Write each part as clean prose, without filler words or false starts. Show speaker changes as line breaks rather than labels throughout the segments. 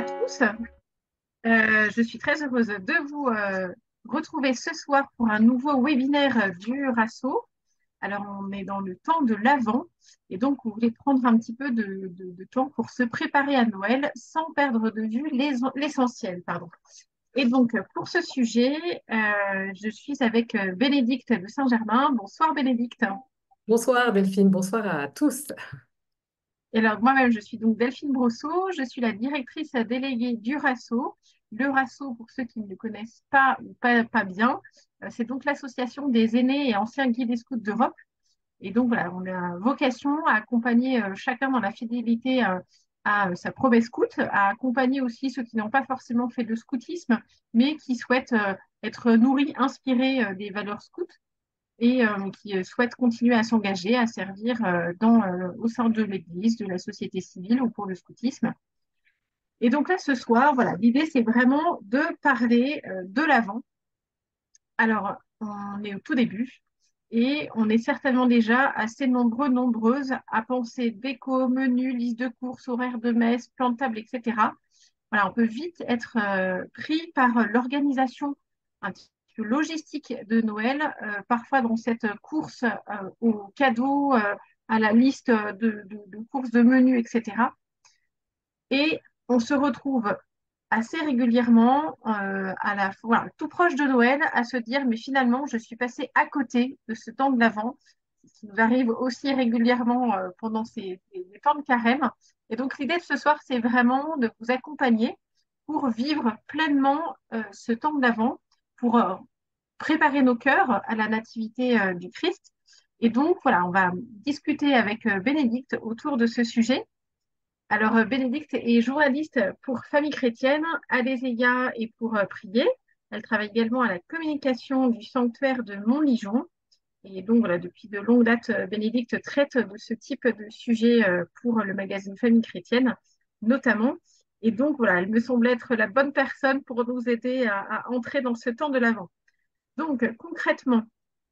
à tous. Je suis très heureuse de vous retrouver ce soir pour un nouveau webinaire du RASO. Alors, on est dans le temps de l'Avent et donc on voulait prendre un petit peu de temps pour se préparer à Noël sans perdre de vue l'essentiel, pardon. Et donc, pour ce sujet, je suis avec Bénédicte de Saint-Germain. Bonsoir Bénédicte.
Bonsoir Delphine, bonsoir à tous.
Et alors, moi-même, je suis donc Delphine Brosseau, je suis la directrice déléguée du RASO. Le RASO, pour ceux qui ne le connaissent pas ou pas bien, c'est donc l'association des aînés et anciens guides et scouts d'Europe. Et donc, voilà, on a vocation à accompagner chacun dans la fidélité à sa promesse scout, à accompagner aussi ceux qui n'ont pas forcément fait de scoutisme, mais qui souhaitent être nourris, inspirés des valeurs scouts et qui souhaitent continuer à s'engager, à servir au sein de l'Église, de la société civile ou pour le scoutisme. Et donc là, ce soir, voilà, l'idée, c'est vraiment de parler de l'Avent. Alors, on est au tout début et on est certainement déjà assez nombreuses à penser déco, menu, liste de courses, horaires de messe, plan de table, etc. Voilà, on peut vite être pris par l'organisation un petit peu logistique de Noël, parfois dans cette course aux cadeaux, à la liste de courses de menus, etc. Et on se retrouve assez régulièrement, voilà, tout proche de Noël, à se dire, mais finalement, je suis passée à côté de ce temps de l'Avent, ce qui nous arrive aussi régulièrement pendant ces temps de carême. Et donc, l'idée de ce soir, c'est vraiment de vous accompagner pour vivre pleinement ce temps de l'Avent, pour préparer nos cœurs à la nativité du Christ. Et donc, voilà, on va discuter avec Bénédicte autour de ce sujet. Alors, Bénédicte est journaliste pour Famille Chrétienne, Alésia et pour Prier. Elle travaille également à la communication du sanctuaire de Montligeon. Et donc, voilà, depuis de longues dates, Bénédicte traite de ce type de sujet pour le magazine Famille Chrétienne, notamment. Et donc, voilà, elle me semble être la bonne personne pour nous aider à entrer dans ce temps de l'Avent. Donc, concrètement,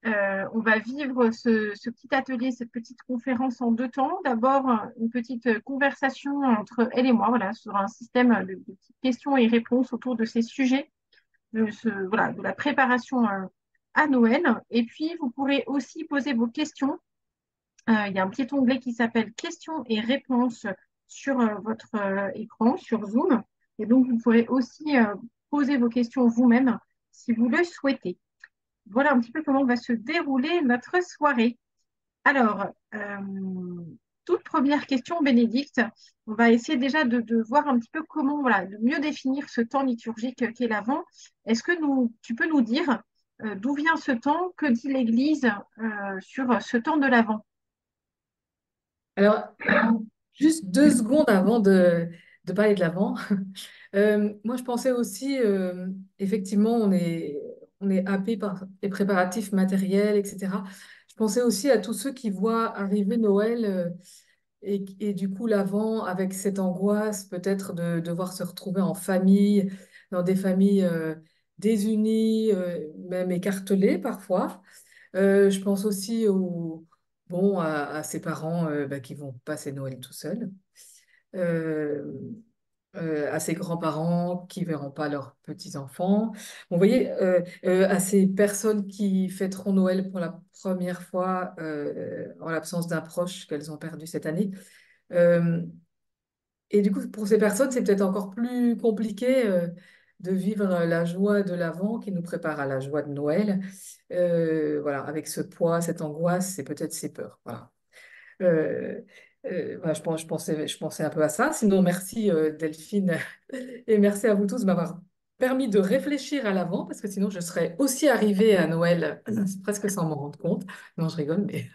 on va vivre ce petit atelier, cette petite conférence en deux temps. D'abord, une petite conversation entre elle et moi, voilà, sur un système de petites questions et réponses autour de ces sujets, voilà, de la préparation à Noël. Et puis, vous pourrez aussi poser vos questions. Il y a un petit onglet qui s'appelle questions et réponses sur votre écran, sur Zoom. Et donc, vous pourrez aussi poser vos questions vous-même si vous le souhaitez. Voilà un petit peu comment va se dérouler notre soirée. Alors, toute première question, Bénédicte, on va essayer déjà de voir un petit peu comment, voilà, de mieux définir ce temps liturgique qu'est l'Avent. Est-ce que tu peux nous dire d'où vient ce temps, que dit l'Église sur ce temps de l'Avent?
Alors, juste 2 secondes avant de parler de l'avant. Moi, je pensais aussi, effectivement, on est happé par les préparatifs matériels, etc. Je pensais aussi à tous ceux qui voient arriver Noël et du coup l'avant avec cette angoisse peut-être de devoir se retrouver en famille, dans des familles désunies, même écartelées parfois. Je pense aussi bon, à ces parents bah, qui vont passer Noël tout seuls, euh, à ces grands-parents qui verront pas leurs petits-enfants. Bon, vous voyez, à ces personnes qui fêteront Noël pour la première fois en l'absence d'un proche qu'elles ont perdu cette année. Euh, et du coup, pour ces personnes, c'est peut-être encore plus compliqué de vivre la joie de l'Avent qui nous prépare à la joie de Noël. Voilà, avec ce poids, cette angoisse et peut-être ces peurs. Voilà. Euh, voilà, je pensais un peu à ça. Sinon, merci Delphine et merci à vous tous de m'avoir permis de réfléchir à l'Avent parce que sinon, je serais aussi arrivée à Noël presque sans m'en rendre compte. Non, je rigole, mais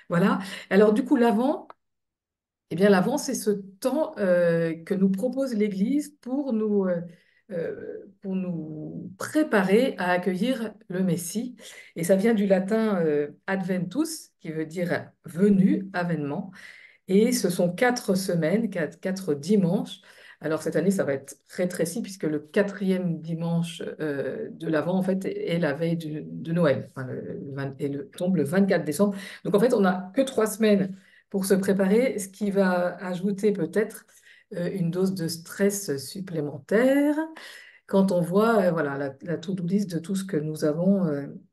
voilà. Alors, du coup, l'Avent. Eh bien, l'Avent, c'est ce temps que nous propose l'Église pour nous préparer à accueillir le Messie. Et ça vient du latin adventus, qui veut dire venu, avènement. Et ce sont 4 semaines, quatre dimanches. Alors cette année, ça va être rétréci puisque le quatrième dimanche de l'Avent, en fait, est la veille de Noël. Enfin, tombe le 24 décembre. Donc en fait, on n'a que 3 semaines pour se préparer, ce qui va ajouter peut-être une dose de stress supplémentaire quand on voit voilà, la to-do list de tout ce que nous avons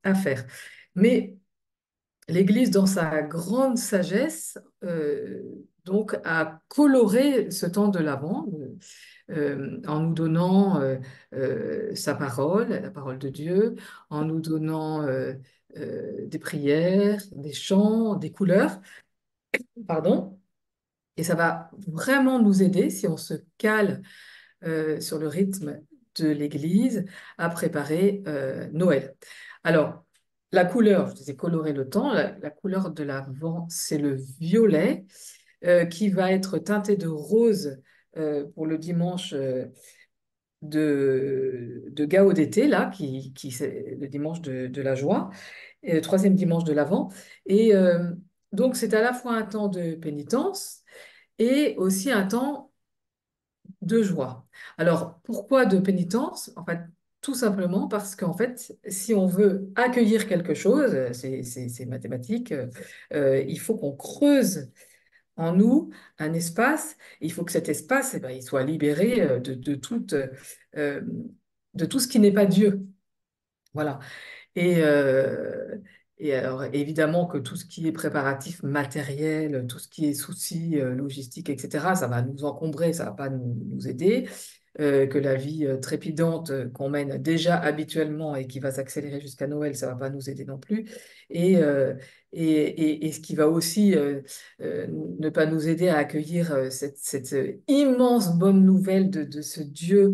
à faire. Mais l'Église, dans sa grande sagesse, donc, a coloré ce temps de l'Avent en nous donnant sa parole, la parole de Dieu, en nous donnant des prières, des chants, des couleurs, pardon. Et ça va vraiment nous aider si on se cale sur le rythme de l'Église à préparer Noël. Alors, la couleur, je disais colorer le temps, la couleur de l'Avent, c'est le violet qui va être teinté de rose pour le dimanche de Gao d'été, là, qui c'est le dimanche de la joie, et le troisième dimanche de l'Avent. Et donc, c'est à la fois un temps de pénitence et aussi un temps de joie. Alors, pourquoi de pénitence? En fait, tout simplement parce qu'en fait, si on veut accueillir quelque chose, c'est mathématique, il faut qu'on creuse en nous un espace. Il faut que cet espace, eh ben, il soit libéré euh, de tout ce qui n'est pas Dieu. Voilà. Et, euh, et alors, évidemment que tout ce qui est préparatif matériel, tout ce qui est soucis logistiques, etc., ça va nous encombrer, ça va pas nous aider. Que la vie trépidante qu'on mène déjà habituellement et qui va s'accélérer jusqu'à Noël, ça va pas nous aider non plus. Et, euh, et ce qui va aussi ne pas nous aider à accueillir cette immense bonne nouvelle de ce Dieu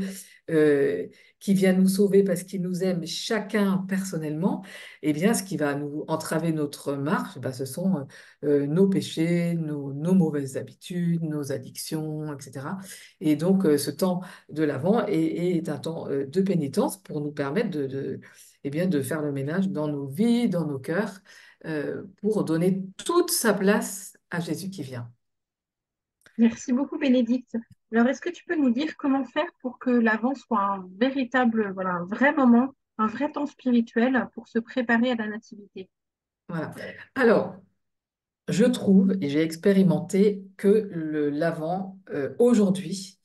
euh, qui vient nous sauver parce qu'il nous aime chacun personnellement, eh bien, ce qui va nous entraver notre marche, bah, ce sont nos péchés, nos mauvaises habitudes, nos addictions, etc. Et donc, ce temps de l'Avent est un temps de pénitence pour nous permettre eh bien, de faire le ménage dans nos vies, dans nos cœurs, pour donner toute sa place à Jésus qui vient.
Merci beaucoup, Bénédicte. Alors, est-ce que tu peux nous dire comment faire pour que l'Avent soit un véritable, voilà, un vrai moment, un vrai temps spirituel pour se préparer à la nativité?
Voilà. Alors, je trouve, et j'ai expérimenté, que l'Avent, aujourd'hui,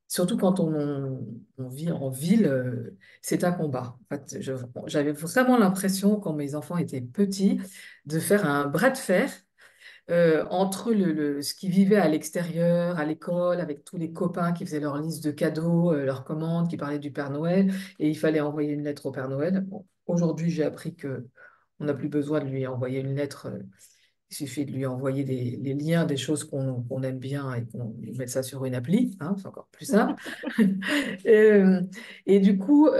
surtout quand on vit en ville, c'est un combat. En fait, j'avais vraiment l'impression, quand mes enfants étaient petits, de faire un bras de fer entre ce qu'ils vivaient à l'extérieur, à l'école, avec tous les copains qui faisaient leur liste de cadeaux, leurs commandes, qui parlaient du Père Noël, et il fallait envoyer une lettre au Père Noël. Bon, aujourd'hui, j'ai appris que on n'a plus besoin de lui envoyer une lettre. Il suffit de lui envoyer les liens des choses qu'on aime bien et qu'on met ça sur une appli, hein, c'est encore plus simple. Euh, et du coup,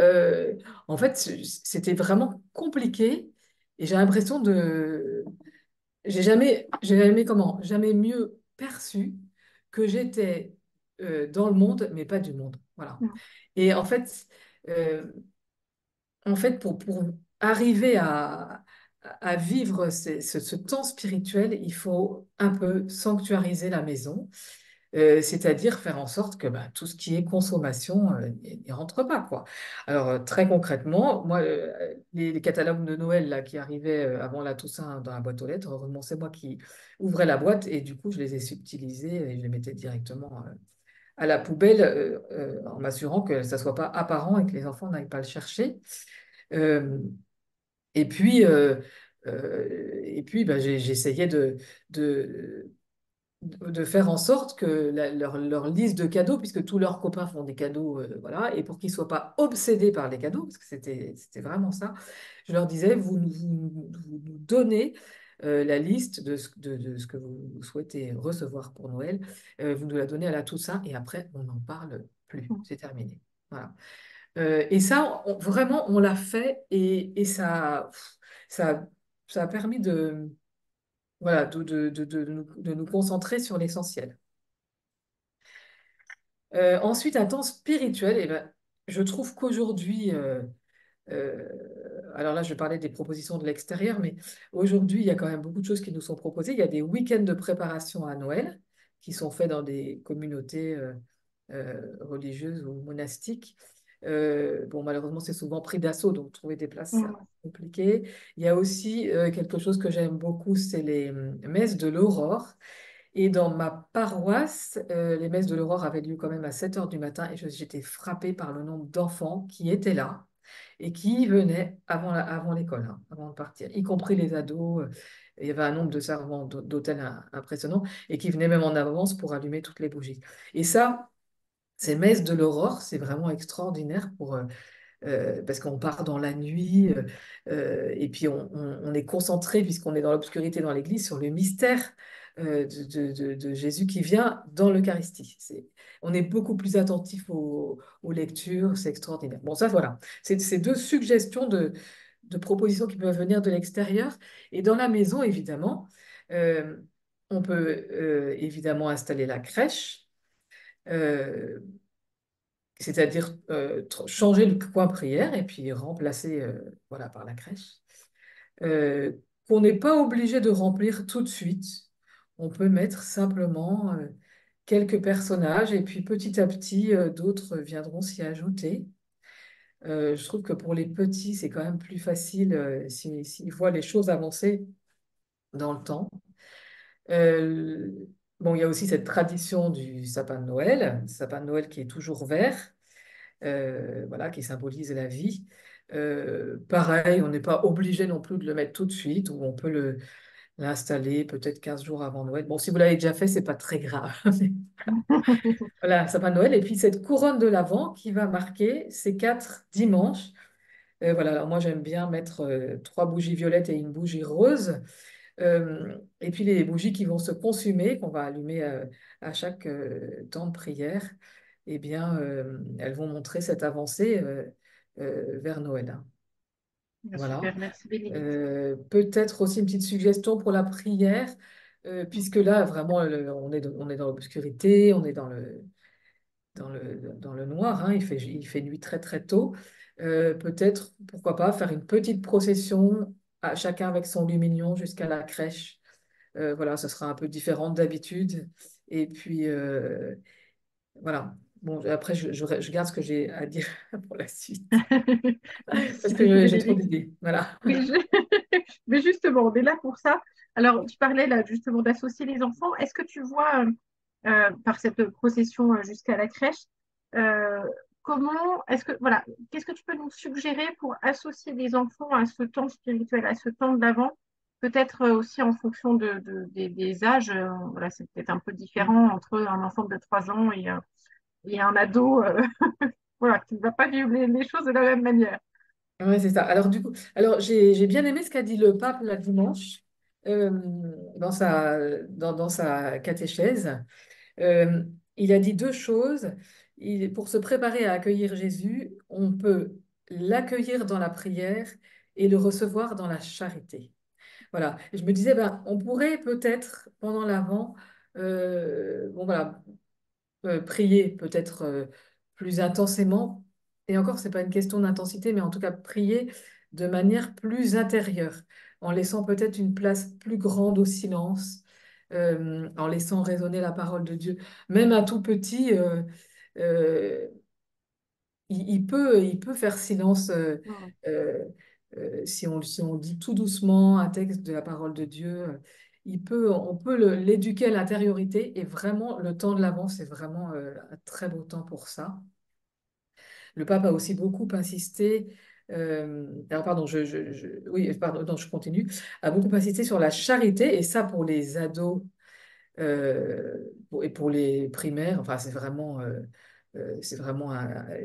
en fait, c'était vraiment compliqué et j'ai l'impression de jamais mieux perçu que j'étais dans le monde, mais pas du monde. Voilà. Et euh, en fait pour arriver à vivre ce temps spirituel, il faut un peu sanctuariser la maison, c'est-à-dire faire en sorte que bah, tout ce qui est consommation n'y rentre pas, quoi. Alors, très concrètement, moi, les catalogues de Noël là, qui arrivaient avant la Toussaint dans la boîte aux lettres, heureusement, c'est moi qui ouvrais la boîte et du coup, je les ai subtilisés et je les mettais directement à la poubelle en m'assurant que ça ne soit pas apparent et que les enfants n'aillent pas le chercher. Euh, et puis, euh, bah, j'essayais de, de faire en sorte que leur liste de cadeaux, puisque tous leurs copains font des cadeaux, voilà, et pour qu'ils ne soient pas obsédés par les cadeaux, parce que c'était vraiment ça, je leur disais, vous nous donnez la liste de ce que vous souhaitez recevoir pour Noël, vous nous la donnez à la Toussaint, et après, on n'en parle plus, c'est terminé. Voilà. Et ça, vraiment, on l'a fait et ça, ça a permis voilà, de nous concentrer sur l'essentiel. Ensuite, un temps spirituel, eh ben, je trouve qu'aujourd'hui, euh, alors là, je parlais des propositions de l'extérieur, mais aujourd'hui, il y a quand même beaucoup de choses qui nous sont proposées. Il y a des week-ends de préparation à Noël qui sont faits dans des communautés religieuses ou monastiques. Bon, malheureusement, c'est souvent pris d'assaut, donc trouver des places, c'est un peu compliqué. Il y a aussi quelque chose que j'aime beaucoup, c'est les messes de l'aurore. Et dans ma paroisse, les messes de l'aurore avaient lieu quand même à 7 heures du matin et j'étais frappée par le nombre d'enfants qui étaient là et qui venaient avant l'école, hein, avant de partir, y compris les ados. Il y avait un nombre de servants d'hôtel impressionnant et qui venaient même en avance pour allumer toutes les bougies. Et ça, ces messes de l'aurore, c'est vraiment extraordinaire parce qu'on part dans la nuit et puis on est concentré, puisqu'on est dans l'obscurité dans l'Église, sur le mystère de Jésus qui vient dans l'Eucharistie. On est beaucoup plus attentif aux lectures, c'est extraordinaire. Bon, ça voilà, c'est deux suggestions de propositions qui peuvent venir de l'extérieur. Et dans la maison, évidemment, euh, on peut évidemment installer la crèche. Euh, C'est-à-dire changer le coin prière et puis remplacer voilà, par la crèche, euh, qu'on n'est pas obligé de remplir tout de suite. On peut mettre simplement quelques personnages et puis petit à petit, d'autres viendront s'y ajouter. Je trouve que pour les petits, c'est quand même plus facile s'ils voient les choses avancer dans le temps. Euh, bon, il y a aussi cette tradition du sapin de Noël qui est toujours vert. Voilà, qui symbolise la vie. Pareil, on n'est pas obligé non plus de le mettre tout de suite, ou on peut l'installer peut-être 15 jours avant Noël. Bon, si vous l'avez déjà fait, c'est pas très grave. Voilà, sapin de Noël. Et puis cette couronne de l'Avent qui va marquer ces 4 dimanches. Voilà, alors moi j'aime bien mettre 3 bougies violettes et une bougie rose. Et puis les bougies qui vont se consumer, qu'on va allumer à chaque temps de prière, eh bien, elles vont montrer cette avancée vers Noël, hein. Voilà.
Super, merci Bénédicte.
Peut-être aussi une petite suggestion pour la prière, puisque là, vraiment, on est dans l'obscurité, on est dans le noir, hein, il fait nuit très très tôt. Peut-être, pourquoi pas, faire une petite procession, chacun avec son lumignon jusqu'à la crèche. Voilà, ce sera un peu différent d'habitude. Et puis, voilà. Bon, après, je garde ce que j'ai à dire pour la suite.
Merci
Parce
beaucoup
que j'ai trop
Bénédicte.
d'idées. Voilà.
Oui, mais justement, on est là pour ça. Alors, tu parlais là justement d'associer les enfants. Est-ce que tu vois, par cette procession jusqu'à la crèche, euh, voilà, qu'est-ce que tu peux nous suggérer pour associer les enfants à ce temps spirituel, à ce temps de l'Avent? Peut-être aussi en fonction des âges. Voilà, c'est peut-être un peu différent entre un enfant de 3 ans et un ado, voilà, qui ne va pas vivre les choses de la même manière.
Ouais, c'est ça. Alors, du coup, alors j'ai bien aimé ce qu'a dit le pape la dimanche euh, dans sa catéchèse. Euh, il a dit 2 choses. Pour se préparer à accueillir Jésus, on peut l'accueillir dans la prière et le recevoir dans la charité. Voilà. Et je me disais, ben, on pourrait peut-être, pendant l'Avent, bon, voilà, prier peut-être plus intensément. Et encore, c'est pas une question d'intensité, mais en tout cas, prier de manière plus intérieure, en laissant peut-être une place plus grande au silence, en laissant résonner la parole de Dieu. Même un tout petit, euh, il peut faire silence
Mm.
euh, si on dit tout doucement un texte de la parole de Dieu. On peut l'éduquer à l'intériorité et vraiment, le temps de l'Avent, c'est vraiment un très beau temps pour ça. Le pape a aussi beaucoup insisté, alors pardon, oui, pardon, non, je continue, a beaucoup insisté sur la charité et ça pour les ados et pour les primaires, enfin, c'est vraiment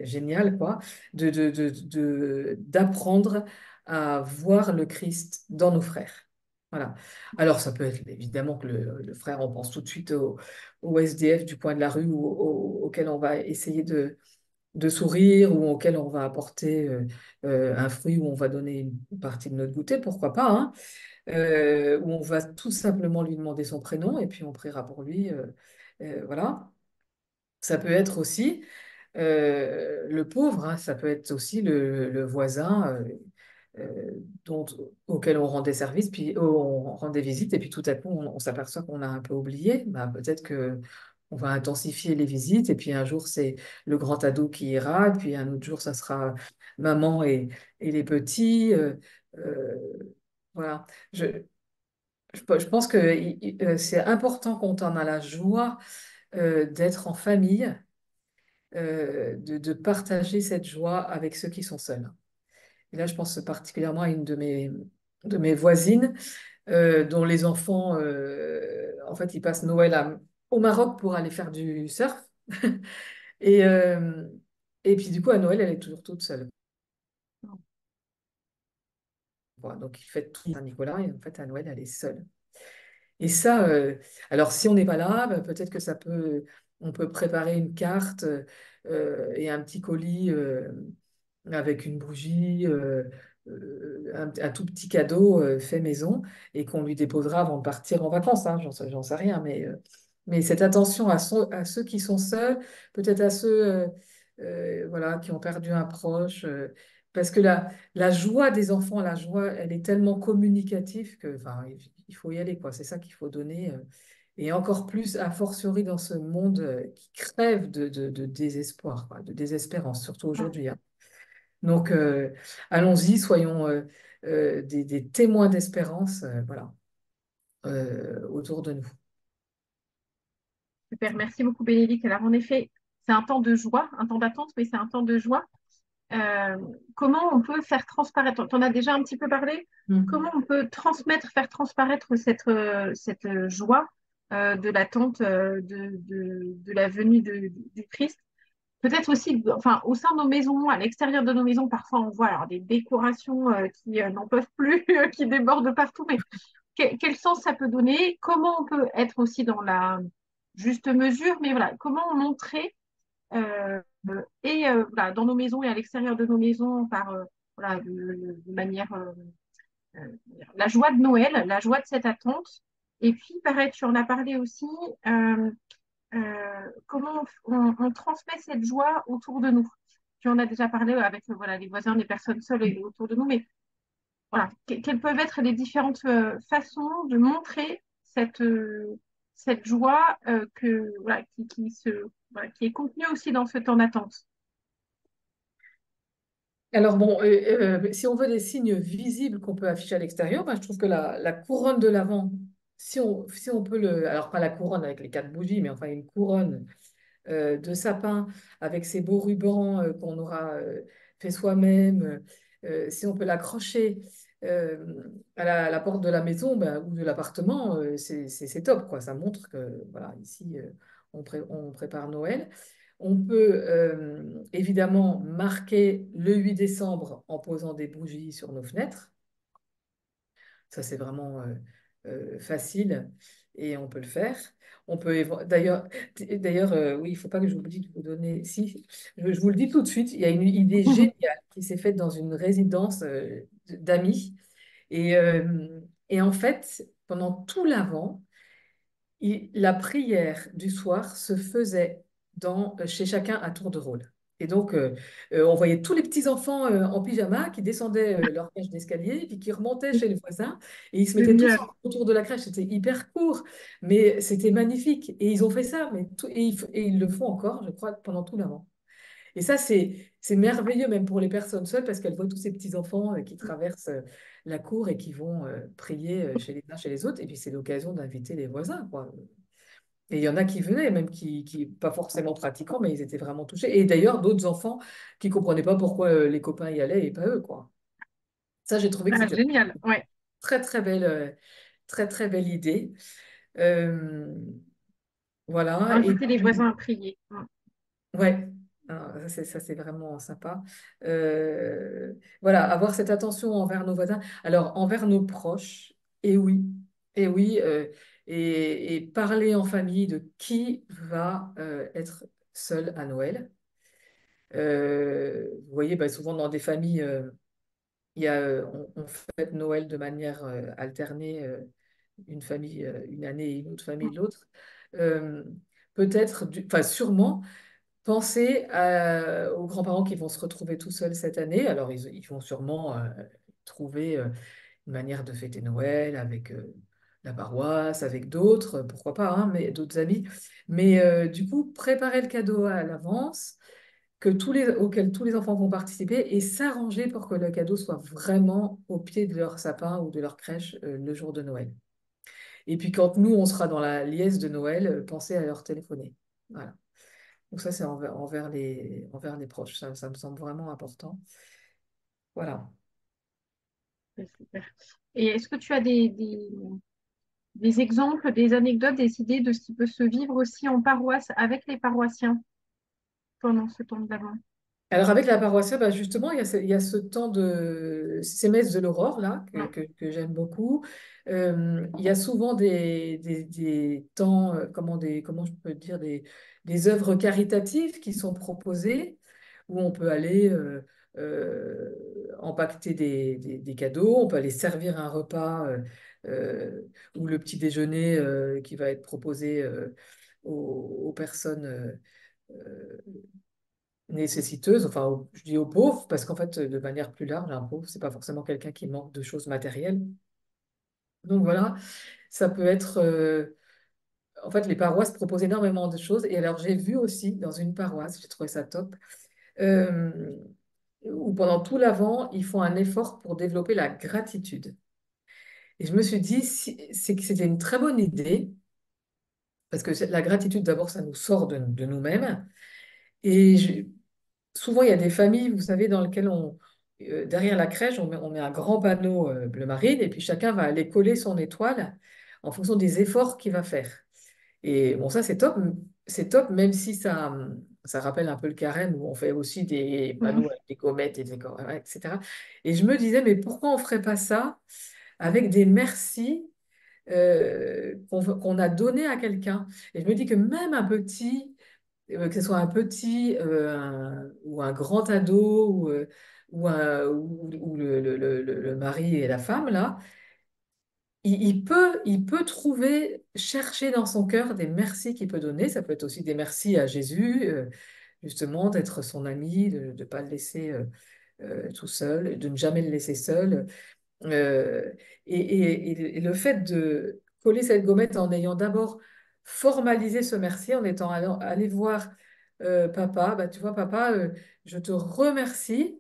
génial, quoi, d'apprendre à voir le Christ dans nos frères. Voilà. Alors, ça peut être évidemment que le frère, on pense tout de suite au SDF du coin de la rue auquel on va essayer de sourire ou auquel on va apporter un fruit ou on va donner une partie de notre goûter, pourquoi pas, hein, où on va tout simplement lui demander son prénom et puis on priera pour lui. Voilà. Ça peut être aussi le pauvre, hein, ça peut être aussi le voisin euh, dont, auquel on rend des services, puis on rend des visites, et puis tout à coup on s'aperçoit qu'on a un peu oublié. Bah, peut-être que on va intensifier les visites, et puis un jour c'est le grand ado qui ira, et puis un autre jour ça sera maman et les petits. Euh, voilà. je pense que c'est important quand on a la joie d'être en famille, de partager cette joie avec ceux qui sont seuls. Et là, je pense particulièrement à une de mes voisines, dont les enfants, en fait, ils passent Noël au Maroc pour aller faire du surf. Et, euh, et puis, du coup, à Noël, elle est toujours toute seule. Voilà, donc, il fait tout Saint-Nicolas et en fait, à Noël, elle est seule. Et ça, alors si on n'est pas là, ben, peut-être que on peut préparer une carte et un petit colis avec une bougie, un tout petit cadeau fait maison et qu'on lui déposera avant de partir en vacances, hein, j'en sais rien, mais cette attention à ceux qui sont seuls, peut-être à ceux voilà, qui ont perdu un proche, parce que la joie des enfants, la joie, elle est tellement communicative que, enfin, il faut y aller, quoi. C'est ça qu'il faut donner. Et encore plus, a fortiori, dans ce monde qui crève de désespoir, quoi, de désespérance, surtout aujourd'hui, hein. Donc, allons-y, soyons des témoins d'espérance, voilà, autour de nous.
Super, merci beaucoup Bénédicte. Alors en effet, c'est un temps de joie, un temps d'attente, mais c'est un temps de joie. Euh, Comment on peut faire transparaître, tu en as déjà un petit peu parlé, comment
Mm.
on peut transmettre, faire transparaître cette joie de l'attente de la venue du Christ. Peut-être aussi, enfin, au sein de nos maisons, à l'extérieur de nos maisons, parfois on voit alors, des décorations qui n'en peuvent plus, qui débordent partout, mais quel sens ça peut donner? Comment on peut être aussi dans la juste mesure, mais voilà, comment montrer voilà, dans nos maisons et à l'extérieur de nos maisons par voilà, de manière euh, la joie de Noël, la joie de cette attente. Et puis, pareil, tu en as parlé aussi, euh, comment on transmet cette joie autour de nous. Tu en as déjà parlé avec voilà, les voisins, les personnes seules autour de nous, mais voilà, quelles peuvent être les différentes façons de montrer cette joie voilà, voilà, qui est contenue aussi dans ce temps d'attente.
Alors bon, si on veut des signes visibles qu'on peut afficher à l'extérieur, ben, je trouve que la couronne de l'Avent, si on peut alors pas la couronne avec les quatre bougies, mais enfin une couronne de sapin avec ces beaux rubans qu'on aura fait soi-même, si on peut l'accrocher à la porte de la maison ben, ou de l'appartement, c'est top, quoi. Ça montre que voilà, ici, on prépare Noël. On peut évidemment marquer le 8 décembre en posant des bougies sur nos fenêtres. Ça, c'est vraiment facile et on peut le faire. On peut d'ailleurs, oui, il ne faut pas que j'oublie de vous donner. Si, je vous le dis tout de suite, il y a une idée géniale qui s'est faite dans une résidence d'amis. Et, euh, et en fait, pendant tout l'Avent, la prière du soir se faisait chez chacun à tour de rôle. Et donc, on voyait tous les petits-enfants en pyjama qui descendaient leur cage d'escalier, puis qui remontaient chez les voisins, et ils se mettaient tous
Génial.
autour de la crèche. C'était hyper court, mais c'était magnifique. Et ils ont fait ça, et ils le font encore, je crois, pendant tout l'avant. Et ça, c'est merveilleux, même pour les personnes seules, parce qu'elles voient tous ces petits-enfants qui traversent la cour et qui vont prier chez les uns, chez les autres. Et puis, c'est l'occasion d'inviter les voisins, quoi. Et il y en a qui venaient, même pas forcément pratiquants, mais ils étaient vraiment touchés. Et d'ailleurs, d'autres enfants qui ne comprenaient pas pourquoi les copains y allaient et pas eux, quoi. Ça, j'ai trouvé que
Ah,
c'était
génial, ouais.
très, très, très belle idée. Euh, voilà. Et
Inviter les
puis,
voisins à prier. Mm.
ouais, ah, ça, c'est vraiment sympa. Euh, voilà, avoir cette attention envers nos voisins. Alors, envers nos proches, et oui, et oui, et parler en famille de qui va être seul à Noël. Vous voyez, bah, souvent dans des familles, on fête Noël de manière alternée, une famille une année et une autre famille l'autre. Euh, peut-être, enfin sûrement, penser aux grands-parents qui vont se retrouver tout seuls cette année. Alors, ils vont sûrement trouver une manière de fêter Noël avec la paroisse, avec d'autres, pourquoi pas, hein, mais d'autres amis. Mais du coup, préparer le cadeau à l'avance, auquel tous les enfants vont participer et s'arranger pour que le cadeau soit vraiment au pied de leur sapin ou de leur crèche le jour de Noël. Et puis quand nous, on sera dans la liesse de Noël, pensez à leur téléphoner. Voilà. Donc ça, c'est envers les proches. Ça me semble vraiment important. Voilà.
C'est super. Et est-ce que tu as des exemples, des anecdotes, des idées de ce qui peut se vivre aussi en paroisse avec les paroissiens pendant ce temps de l'Avent?
Alors avec la paroisse, bah, justement, il y a ce temps de ces messes de l'aurore là
Ouais.
que j'aime beaucoup. Il y a souvent des temps, comment je peux dire, des œuvres caritatives qui sont proposées où on peut aller euh, empaqueter des cadeaux, on peut aller servir un repas ou le petit déjeuner qui va être proposé aux personnes. Euh, nécessiteuse, enfin, je dis aux pauvres, parce qu'en fait, de manière plus large, un pauvre, c'est pas forcément quelqu'un qui manque de choses matérielles. Donc voilà, ça peut être. En fait, les paroisses proposent énormément de choses. Et alors, j'ai vu aussi dans une paroisse, j'ai trouvé ça top, euh, où pendant tout l'Avent, ils font un effort pour développer la gratitude. Et je me suis dit, c'est que c'était une très bonne idée, parce que la gratitude, d'abord, ça nous sort de nous-mêmes. Et souvent, il y a des familles, vous savez, dans lesquelles derrière la crèche, on met un grand panneau bleu marine et puis chacun va aller coller son étoile en fonction des efforts qu'il va faire. Et bon, ça, c'est top, même si ça rappelle un peu le carême où on fait aussi des
Mhm.
panneaux avec des comètes et des ouais, etc. Et je me disais, mais pourquoi on ne ferait pas ça avec des merci qu'on a donnés à quelqu'un? Et je me dis que même un petit que ce soit un petit ou un grand ado ou le mari et la femme, là, il peut trouver, chercher dans son cœur des merci qu'il peut donner. Ça peut être aussi des merci à Jésus, justement, d'être son ami, de ne pas le laisser tout seul, de ne jamais le laisser seul. Euh, et le fait de coller cette gommette en ayant d'abord formalisé ce merci, en étant allé voir papa, bah, tu vois, papa, je te remercie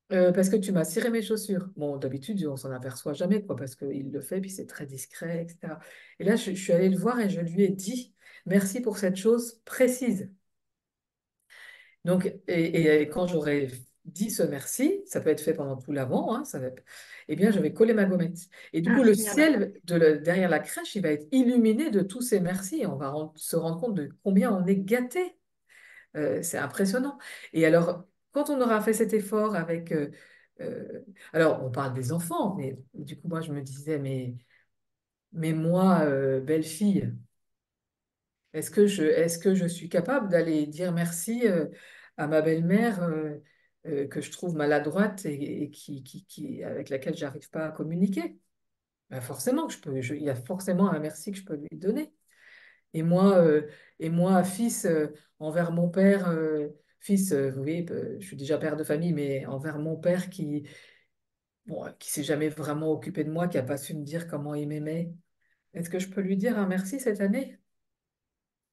parce que tu m'as ciré mes chaussures. Bon, d'habitude, on s'en aperçoit jamais, quoi, parce qu'il le fait, puis c'est très discret, etc. Et là, je suis allée le voir et je lui ai dit merci pour cette chose précise. Donc, et quand j'aurai dit ce merci, ça peut être fait pendant tout l'avant, hein, eh bien, je vais coller ma gommette. Et du
Ah,
coup, le
génial.
ciel derrière la crèche, il va être illuminé de tous ces merci. On va se rendre compte de combien on est gâté. C'est impressionnant. Et alors, quand on aura fait cet effort avec... euh, alors, on parle des enfants, mais du coup, moi, je me disais, mais moi, belle-fille, est-ce que je suis capable d'aller dire merci à ma belle-mère que je trouve maladroite et avec laquelle j'arrive pas à communiquer? Ben forcément que je peux, il y a forcément un merci que je peux lui donner. Et moi, euh, et moi fils, envers mon père, fils, vous voyez, je suis déjà père de famille, mais envers mon père qui s'est jamais vraiment occupé de moi, qui a pas su me dire comment il m'aimait, est-ce que je peux lui dire un merci cette année?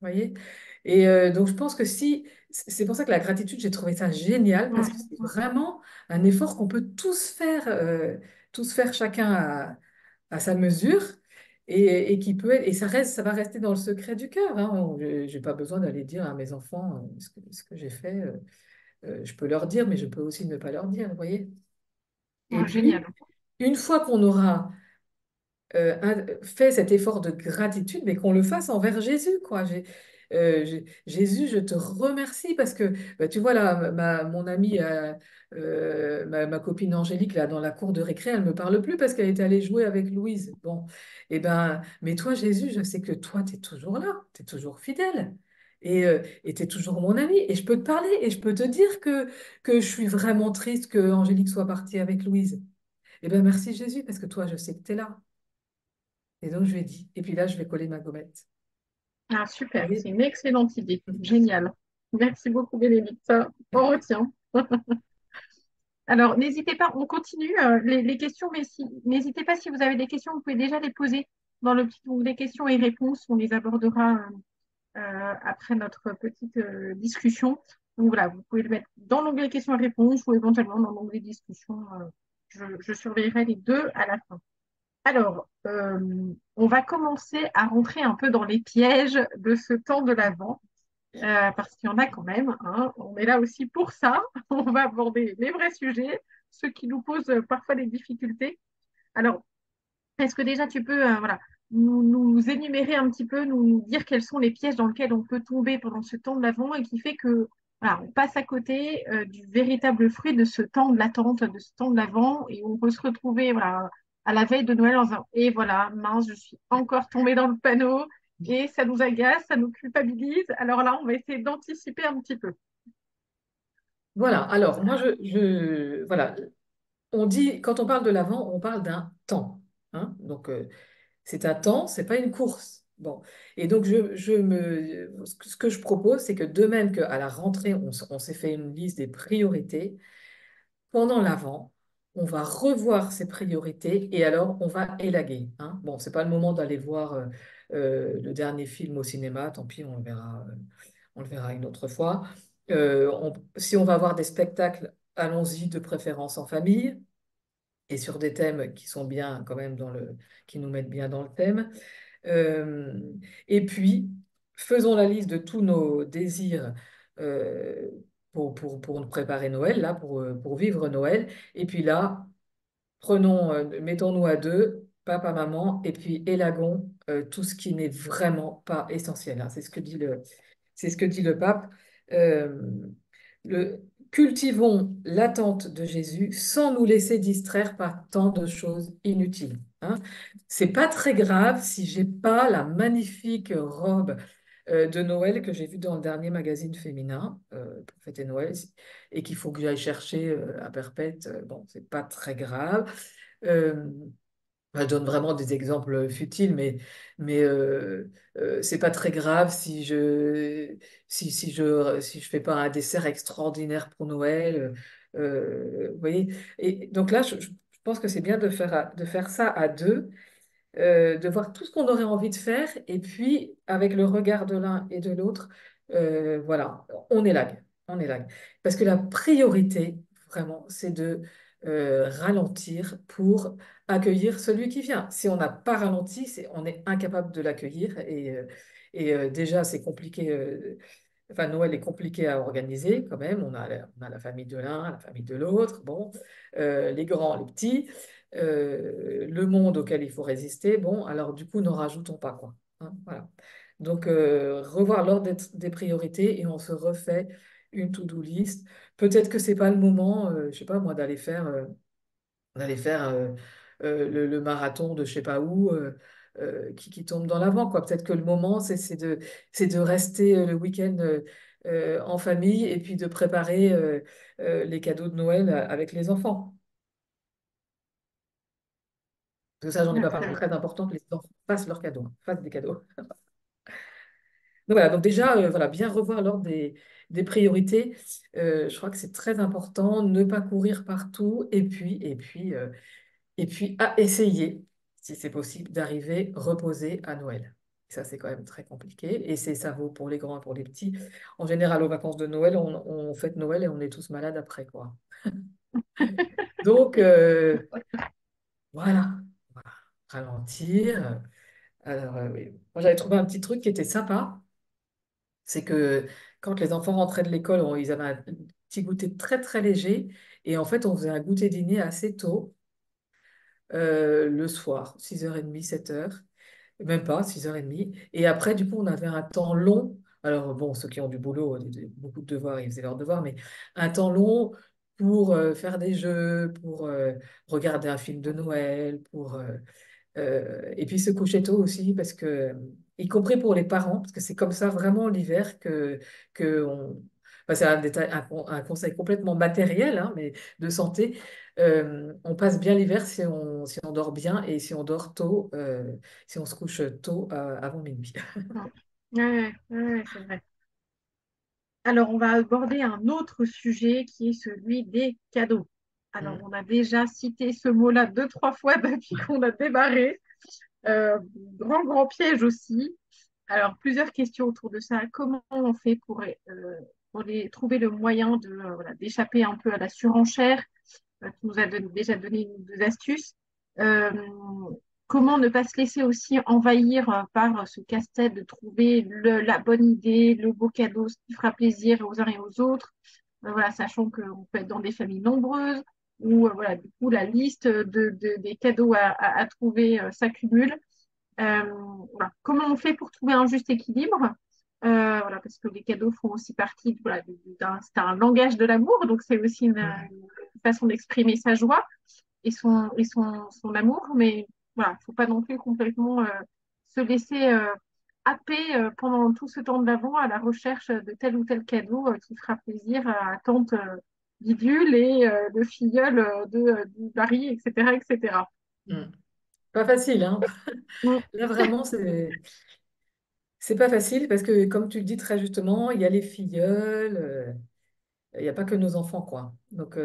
Voyez? Et donc, je pense que si, c'est pour ça que la gratitude, j'ai trouvé ça génial, parce que c'est
Ouais.
vraiment un effort qu'on peut tous faire chacun à sa mesure, et qui peut être, et ça va rester dans le secret du cœur. Hein. Je n'ai pas besoin d'aller dire à mes enfants ce que j'ai fait. Je peux leur dire, mais je peux aussi ne pas leur dire, vous voyez? Et
Ouais, génial.
puis, une fois qu'on aura fait cet effort de gratitude, mais qu'on le fasse envers Jésus, quoi. Jésus, je te remercie parce que, bah, tu vois, là, mon amie, ma copine Angélique, là, dans la cour de récré, elle me parle plus parce qu'elle est allée jouer avec Louise. Bon, eh ben, mais toi, Jésus, je sais que toi, tu es toujours là, tu es toujours fidèle. Et tu es toujours mon ami, et je peux te parler, et je peux te dire que je suis vraiment triste que Angélique soit partie avec Louise. Eh bien, merci Jésus, parce que toi, je sais que tu es là. Et donc, je lui ai dit. Et puis là, je vais coller ma gommette.
Ah,
Vous
super.
voyez.
C'est une excellente idée. Génial. Merci beaucoup, Bénédicte. Ça, on retient. Alors, n'hésitez pas, on continue les questions, mais n'hésitez pas si vous avez des questions, vous pouvez déjà les poser dans le petit onglet questions et réponses. On les abordera après notre petite discussion. Donc voilà, vous pouvez le mettre dans l'onglet questions et réponses ou éventuellement dans l'onglet discussion. Je surveillerai les deux à la fin. Alors, on va commencer à rentrer un peu dans les pièges de ce temps de l'Avent, parce qu'il y en a quand même, hein. On est là aussi pour ça. On va aborder les vrais sujets, ceux qui nous posent parfois des difficultés. Alors, est-ce que déjà tu peux voilà, nous énumérer un petit peu, nous dire quels sont les pièges dans lesquels on peut tomber pendant ce temps de l'Avent et qui fait que voilà, on passe à côté du véritable fruit de ce temps de l'attente, de ce temps de l'Avent, et on peut se retrouver voilà, à la veille de Noël en disant, et voilà, mince, je suis encore tombée dans le panneau, et ça nous agace, ça nous culpabilise. Alors là, on va essayer d'anticiper un petit peu.
Voilà, alors moi, voilà, on dit, quand on parle de l'avant, on parle d'un temps. Hein. Donc, c'est un temps, c'est pas une course. Bon. Et donc, ce que je propose, c'est que de même qu'à la rentrée, on s'est fait une liste des priorités, pendant l'avant, on va revoir ces priorités et alors on va élaguer. Hein. Bon, c'est pas le moment d'aller voir le dernier film au cinéma, tant pis, on le verra une autre fois. Si on va voir des spectacles, allons-y de préférence en famille et sur des thèmes qui sont bien quand même qui nous mettent bien dans le thème. Euh, et puis, faisons la liste de tous nos désirs euh, pour nous préparer Noël, là, pour vivre Noël. Et puis là, mettons-nous à deux, papa, maman, et puis élaguons tout ce qui n'est vraiment pas essentiel. Hein. C'est ce que dit le pape. Euh, Cultivons l'attente de Jésus sans nous laisser distraire par tant de choses inutiles. Hein. C'est pas très grave si j'ai pas la magnifique robe de Noël que j'ai vue dans le dernier magazine féminin pour fêter Noël et qu'il faut que j'aille chercher à Perpète. Bon, c'est pas très grave. Euh, je donne vraiment des exemples futiles, mais c'est pas très grave si je fais pas un dessert extraordinaire pour Noël. Vous voyez? Et donc là, je pense que c'est bien de faire ça à deux, de voir tout ce qu'on aurait envie de faire, et puis avec le regard de l'un et de l'autre, voilà, on élague, on élague. Parce que la priorité, vraiment, c'est de ralentir pour accueillir celui qui vient. Si on n'a pas ralenti, on est incapable de l'accueillir, et déjà, c'est compliqué. Enfin, Noël est compliqué à organiser quand même. On a la famille de l'un, la famille de l'autre, bon, les grands, les petits, le monde auquel il faut résister. Bon, alors du coup, n'en rajoutons pas, quoi. Hein, voilà. Donc, revoir l'ordre des priorités et on se refait une to-do list. Peut-être que c'est pas le moment, je sais pas moi, d'aller faire le marathon de je sais pas où qui tombe dans l'avant, quoi. Peut-être que le moment, c'est de rester le week-end en famille et puis de préparer les cadeaux de Noël avec les enfants. Parce que ça, j'en ai
Ah,
pas
très
parlé,
bien.
très important que les enfants fassent leurs cadeaux, hein, fassent des cadeaux. Donc voilà, donc déjà, voilà, bien revoir l'ordre des priorités. Je crois que c'est très important, ne pas courir partout et puis à essayer, si c'est possible, d'arriver reposé à Noël. Ça, c'est quand même très compliqué. Et ça vaut pour les grands et pour les petits. En général, aux vacances de Noël, on fête Noël et on est tous malades après, quoi. Donc, voilà. Voilà. Ralentir. Alors, oui. Moi, j'avais trouvé un petit truc qui était sympa. C'est que quand les enfants rentraient de l'école, ils avaient un petit goûter très, très léger. Et en fait, on faisait un goûter dîner assez tôt, le soir, 6h30, 7h. Même pas, 6h30. Et après, du coup, on avait un temps long. Alors, bon, ceux qui ont du boulot, beaucoup de devoirs, ils faisaient leurs devoirs, mais un temps long pour faire des jeux, pour regarder un film de Noël, et puis se coucher tôt aussi, parce que, y compris pour les parents, parce que c'est comme ça vraiment l'hiver enfin, c'est un détail, un conseil complètement matériel, hein, mais de santé. On passe bien l'hiver si on dort bien et si on dort tôt, si on se couche tôt avant minuit.
Ouais, ouais, ouais, c'est vrai. Alors, on va aborder un autre sujet qui est celui des cadeaux. Alors,
Mm.
on a déjà cité ce mot-là deux, trois fois depuis qu'on a démarré. Grand piège aussi. Alors, plusieurs questions autour de ça. Comment on fait trouver le moyen voilà, d'échapper un peu à la surenchère? Tu nous as déjà donné deux astuces. Euh, comment ne pas se laisser aussi envahir par ce casse-tête de trouver la bonne idée, le beau cadeau, ce qui fera plaisir aux uns et aux autres. Voilà, sachant qu'on peut être dans des familles nombreuses, où voilà, du coup, la liste des cadeaux à trouver s'accumule. Euh, voilà. Comment on fait pour trouver un juste équilibre? Voilà, parce que les cadeaux font aussi partie voilà, c'est un langage de l'amour, donc c'est aussi une façon d'exprimer sa joie son amour, mais voilà, il ne faut pas non plus complètement se laisser happer pendant tout ce temps de l'avant à la recherche de tel ou tel cadeau qui fera plaisir à tante Bidule et le filleul du mari, etc., etc.
Mm. Pas facile, hein.
Mm.
Là, vraiment, c'est pas facile parce que, comme tu le dis très justement, il y a les filleuls, il n'y a pas que nos enfants, quoi. Donc,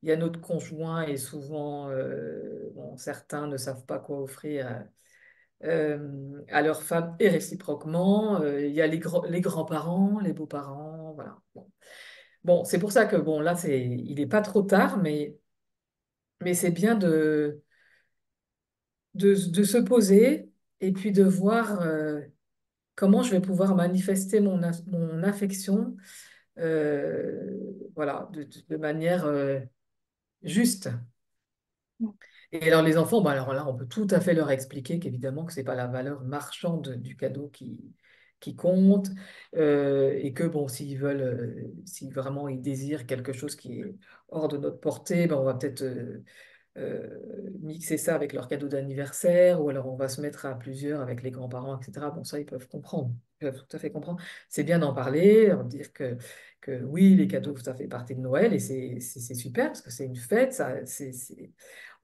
il y a notre conjoint et souvent, bon, certains ne savent pas quoi offrir à leur femme et réciproquement. Il y a les grands-parents, les beaux-parents, voilà. Bon, bon, c'est pour ça que, bon, là, il n'est pas trop tard, mais c'est bien de se poser et puis de voir comment je vais pouvoir manifester mon affection voilà, de manière juste. Et alors les enfants, bah alors là, on peut tout à fait leur expliquer qu'évidemment que c'est pas la valeur marchande du cadeau qui compte et que bon, s'ils veulent, si vraiment ils désirent quelque chose qui est hors de notre portée, ben on va peut-être mixer ça avec leur cadeau d'anniversaire, ou alors on va se mettre à plusieurs avec les grands-parents, etc. Bon, ça, ils peuvent comprendre. Ils peuvent tout à fait comprendre. C'est bien d'en parler, dire que oui, les cadeaux, ça fait partie de Noël, et c'est super, parce que c'est une fête, ça,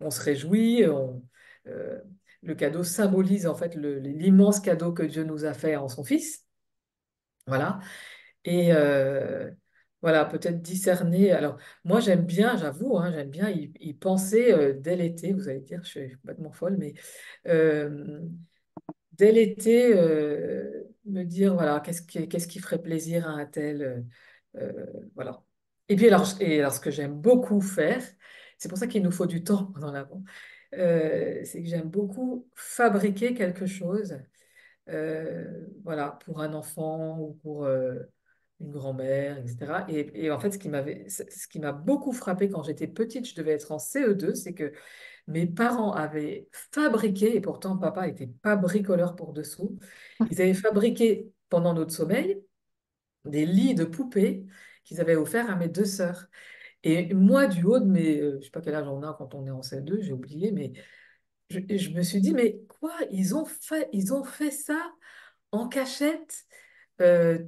on se réjouit, euh, le cadeau symbolise en fait l'immense cadeau que Dieu nous a fait en son Fils. Voilà. Et voilà, peut-être discerner. Alors, moi, j'aime bien, j'avoue, hein, j'aime bien y penser dès l'été. Vous allez dire, je suis complètement folle, mais euh, dès l'été, me dire, voilà, qu'est-ce qui ferait plaisir à un tel. Voilà. Et alors, ce que j'aime beaucoup faire, c'est pour ça qu'il nous faut du temps pendant l'avant, c'est que j'aime beaucoup fabriquer quelque chose voilà, pour un enfant ou pour une grand-mère, etc. Et en fait, ce qui m'a beaucoup frappé quand j'étais petite, je devais être en CE2, c'est que mes parents avaient fabriqué, et pourtant papa n'était pas bricoleur pour dessous, ils avaient fabriqué pendant notre sommeil des lits de poupées qu'ils avaient offerts à mes deux sœurs. Et moi, du haut de mes, je sais pas quel âge on a quand on est en CE2, j'ai oublié, mais je me suis dit, mais quoi, ils ont fait ça en cachette,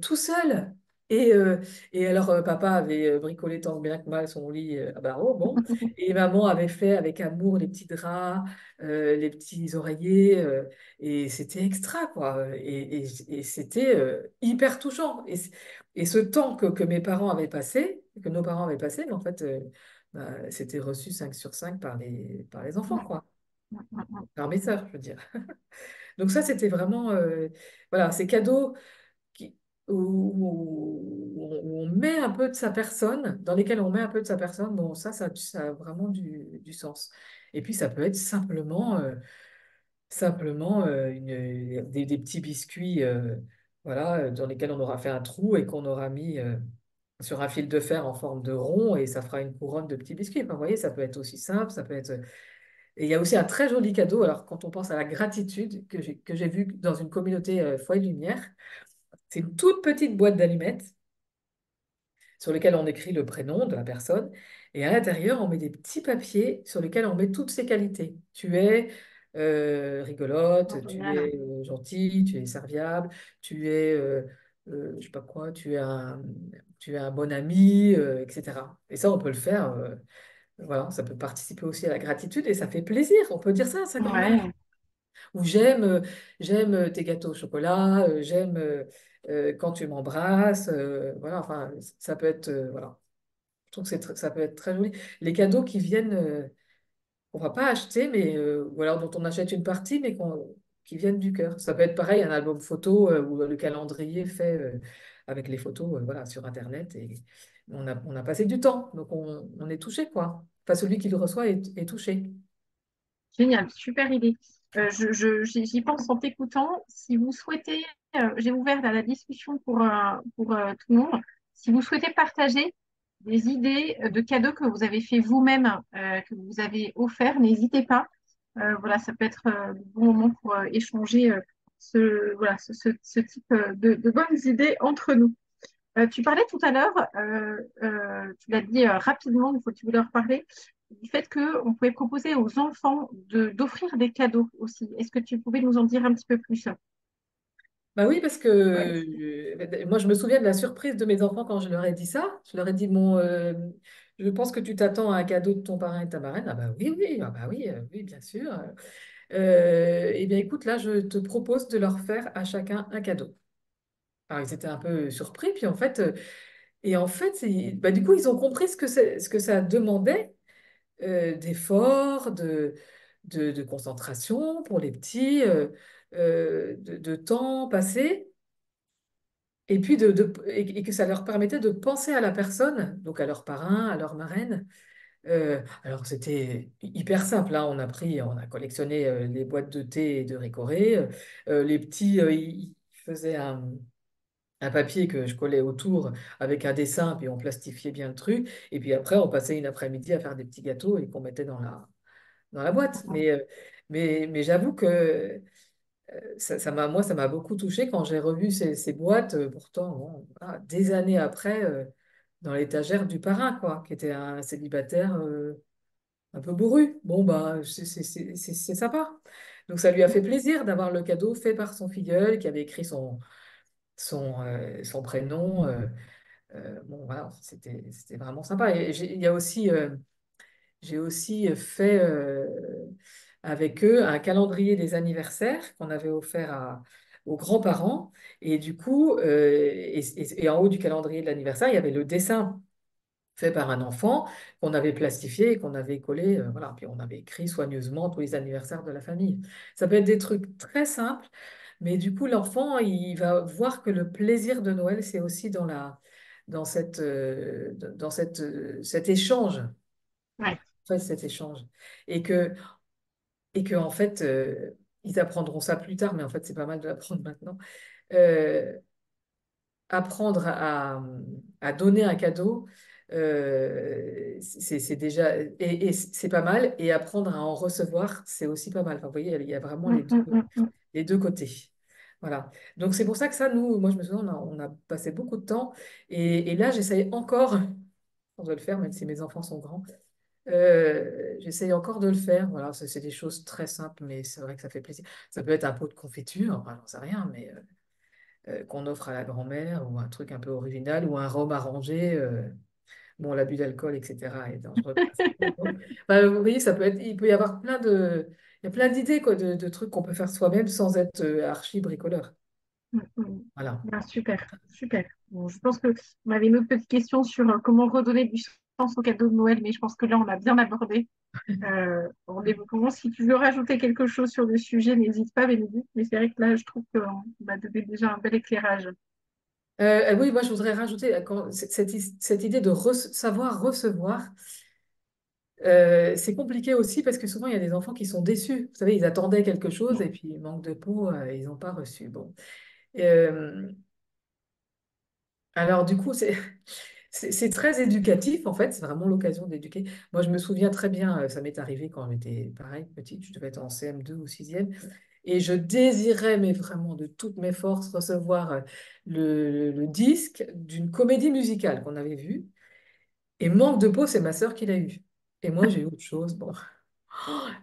tout seul. Et, euh, et alors, papa avait bricolé tant bien que mal son lit à barreaux, bon. Et maman avait fait avec amour les petits draps, les petits oreillers. Et c'était extra, quoi. Et c'était hyper touchant. Et ce temps que mes parents avaient passé, que nos parents avaient passé, mais en fait, bah, c'était reçu 5 sur 5 par les enfants, quoi. Par mes sœurs, je veux dire. Donc ça, c'était vraiment, voilà, ces cadeaux qui, où on met un peu de sa personne, dans lesquels on met un peu de sa personne, bon, ça a vraiment du sens. Et puis, ça peut être simplement des petits biscuits, voilà, dans lesquels on aura fait un trou et qu'on aura mis sur un fil de fer en forme de rond, et ça fera une couronne de petits biscuits. Enfin, vous voyez, ça peut être aussi simple, ça peut être... Et il y a aussi un très joli cadeau, alors quand on pense à la gratitude que j'ai vu dans une communauté Foi et Lumière, c'est une toute petite boîte d'allumettes sur lesquelles on écrit le prénom de la personne. Et à l'intérieur, on met des petits papiers sur lesquels on met toutes ses qualités. Tu es rigolote, tu
Génial.
es gentille, tu es serviable, tu es, je sais pas quoi, tu es un bon ami, etc. Et ça, on peut le faire. Voilà, ça peut participer aussi à la gratitude et ça fait plaisir. On peut dire ça à sa grand-mère.
Ouais.
Ou j'aime tes gâteaux au chocolat, j'aime quand tu m'embrasses, voilà, enfin, ça peut être, voilà, je trouve que ça peut être très joli. Les cadeaux qui viennent, qu'on va pas acheter, mais, ou alors dont on achète une partie, mais qui viennent du cœur. Ça peut être pareil, un album photo ou le calendrier fait avec les photos, voilà, sur Internet, et on a passé du temps, donc on est touché, quoi. Enfin, celui qui le reçoit est touché.
Génial, super idée. J'y pense en t'écoutant. Si vous souhaitez, j'ai ouvert la discussion pour tout le monde. Si vous souhaitez partager des idées de cadeaux que vous avez fait vous-même, que vous avez offert, n'hésitez pas. Voilà, ça peut être le bon moment pour échanger voilà, ce type de bonnes idées entre nous. Tu parlais tout à l'heure, tu l'as dit rapidement, il faut que tu voulais en reparler, du fait qu'on pouvait proposer aux enfants d'offrir des cadeaux aussi. Est-ce que tu pouvais nous en dire un petit peu plus?
Bah oui, parce que
Ouais.
moi, je me souviens de la surprise de mes enfants quand je leur ai dit ça. Je leur ai dit, bon, je pense que tu t'attends à un cadeau de ton parrain et ta marraine. Ah bah oui, oui, ah bah oui, oui, bien sûr. Eh bien, écoute, là, je te propose de leur faire à chacun un cadeau. Alors, ils étaient un peu surpris, puis en fait, bah, du coup, ils ont compris ce que ça demandait d'efforts, de concentration pour les petits, de temps passé. Et puis et que ça leur permettait de penser à la personne, donc à leur parrain, à leur marraine. Alors c'était hyper simple, hein. On a collectionné les boîtes de thé et de Récoré. Les petits, ils faisaient un papier que je collais autour avec un dessin, puis on plastifiait bien le truc. Et puis après, on passait une après-midi à faire des petits gâteaux et qu'on mettait dans la boîte. Mais j'avoue que moi, ça m'a beaucoup touché quand j'ai revu ces boîtes, pourtant, bon, voilà, des années après, dans l'étagère du parrain, quoi, qui était un célibataire un peu bourru. Bon, bah, c'est sympa. Donc, ça lui a fait plaisir d'avoir le cadeau fait par son filleul qui avait écrit son prénom. Bon, voilà, c'était vraiment sympa. Et j'ai aussi fait avec eux un calendrier des anniversaires qu'on avait offert aux grands-parents. Et du coup, et en haut du calendrier de l'anniversaire, il y avait le dessin fait par un enfant qu'on avait plastifié et qu'on avait collé. Voilà. Puis on avait écrit soigneusement tous les anniversaires de la famille. Ça peut être des trucs très simples, mais du coup, l'enfant, il va voir que le plaisir de Noël, c'est aussi cet échange.
Ouais.
En fait, cet échange. Et que en fait, ils apprendront ça plus tard, mais en fait, c'est pas mal de l'apprendre maintenant. Euh, Apprendre à donner un cadeau, c'est déjà, et c'est pas mal, et apprendre à en recevoir, c'est aussi pas mal. Enfin, vous voyez, il y a vraiment
Mm, mm, mm, mm.
les deux côtés. Voilà. Donc, c'est pour ça que ça, nous, moi, je me souviens, on a passé beaucoup de temps, et là, j'essaye encore de le faire, même si mes enfants sont grands. J'essaye encore de le faire. Voilà, c'est des choses très simples, mais c'est vrai que ça fait plaisir. Ça peut être un pot de confiture, enfin, j'en sais rien, mais qu'on offre à la grand-mère, ou un truc un peu original, ou un rhum arrangé. Bon, l'abus d'alcool, etc., est dangereux. Enfin, vous voyez, il peut y avoir il y a plein d'idées, quoi, de trucs qu'on peut faire soi-même sans être archi bricoleur.
Mm, mm.
Voilà.
Ah, super, super. Bon, je pense que on avait une autre petite question sur comment redonner du sens au cadeau de Noël, mais je pense que là, on a bien abordé. En développement, si tu veux rajouter quelque chose sur le sujet, n'hésite pas, Bénédicte. Mais c'est vrai que là, je trouve qu'on m'a donné déjà un bel éclairage.
Oui, moi, je voudrais rajouter cette idée de savoir recevoir. C'est compliqué aussi parce que souvent il y a des enfants qui sont déçus. Vous savez, ils attendaient quelque chose et puis manque de peau, ils n'ont pas reçu. Bon. Euh, alors du coup, c'est très éducatif en fait. C'est vraiment l'occasion d'éduquer. Moi, je me souviens très bien, ça m'est arrivé quand j'étais pareil, petite, je devais être en CM2 ou sixième, et je désirais, mais vraiment de toutes mes forces, recevoir le disque d'une comédie musicale qu'on avait vue. Et manque de peau, c'est ma sœur qui l'a eu. Et moi, j'ai eu autre chose. Bon.